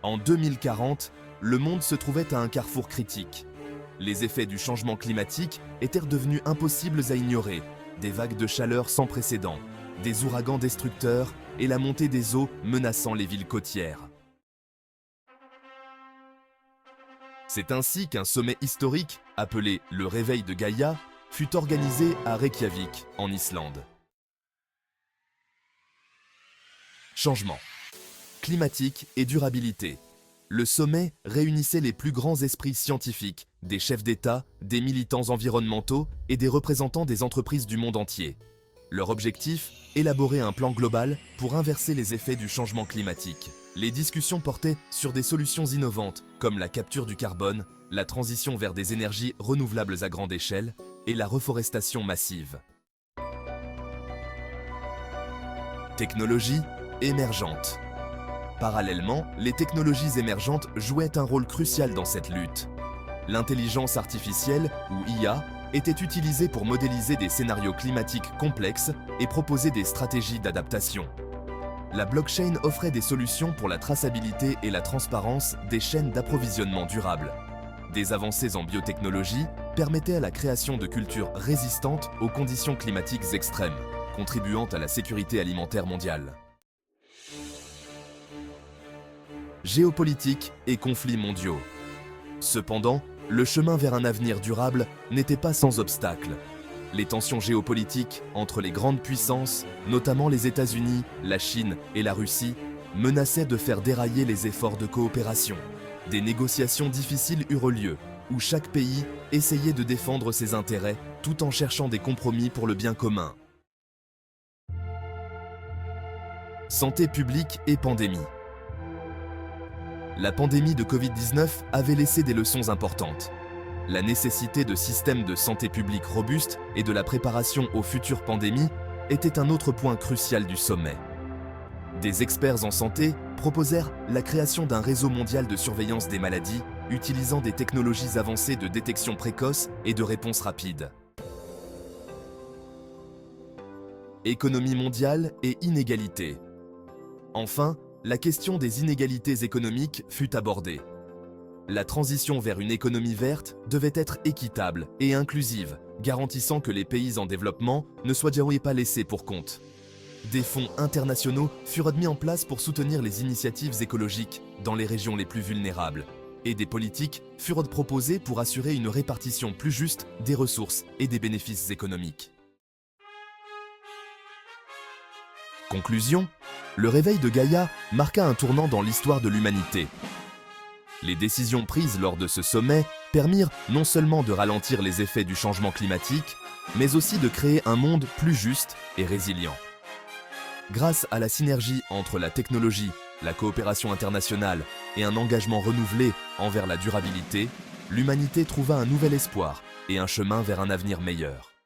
En 2040, le monde se trouvait à un carrefour critique. Les effets du changement climatique étaient devenus impossibles à ignorer. Des vagues de chaleur sans précédent, des ouragans destructeurs et la montée des eaux menaçant les villes côtières. C'est ainsi qu'un sommet historique, appelé le Réveil de Gaïa, fut organisé à Reykjavik, en Islande. Changement climatique et durabilité. Le sommet réunissait les plus grands esprits scientifiques, des chefs d'État, des militants environnementaux et des représentants des entreprises du monde entier. Leur objectif, élaborer un plan global pour inverser les effets du changement climatique. Les discussions portaient sur des solutions innovantes comme la capture du carbone, la transition vers des énergies renouvelables à grande échelle et la reforestation massive. Technologies émergentes. Parallèlement, les technologies émergentes jouaient un rôle crucial dans cette lutte. L'intelligence artificielle, ou IA, était utilisée pour modéliser des scénarios climatiques complexes et proposer des stratégies d'adaptation. La blockchain offrait des solutions pour la traçabilité et la transparence des chaînes d'approvisionnement durables. Des avancées en biotechnologie permettaient à la création de cultures résistantes aux conditions climatiques extrêmes, contribuant à la sécurité alimentaire mondiale. Géopolitique et conflits mondiaux. Cependant, le chemin vers un avenir durable n'était pas sans obstacles. Les tensions géopolitiques entre les grandes puissances, notamment les États-Unis, la Chine et la Russie, menaçaient de faire dérailler les efforts de coopération. Des négociations difficiles eurent lieu, où chaque pays essayait de défendre ses intérêts tout en cherchant des compromis pour le bien commun. Santé publique et pandémie. La pandémie de Covid-19 avait laissé des leçons importantes. La nécessité de systèmes de santé publique robustes et de la préparation aux futures pandémies était un autre point crucial du sommet. Des experts en santé proposèrent la création d'un réseau mondial de surveillance des maladies utilisant des technologies avancées de détection précoce et de réponse rapide. Économie mondiale et inégalités. Enfin, la question des inégalités économiques fut abordée. La transition vers une économie verte devait être équitable et inclusive, garantissant que les pays en développement ne soient pas laissés pour compte. Des fonds internationaux furent mis en place pour soutenir les initiatives écologiques dans les régions les plus vulnérables, et des politiques furent proposées pour assurer une répartition plus juste des ressources et des bénéfices économiques. Conclusion, le réveil de Gaïa marqua un tournant dans l'histoire de l'humanité. Les décisions prises lors de ce sommet permirent non seulement de ralentir les effets du changement climatique, mais aussi de créer un monde plus juste et résilient. Grâce à la synergie entre la technologie, la coopération internationale et un engagement renouvelé envers la durabilité, l'humanité trouva un nouvel espoir et un chemin vers un avenir meilleur.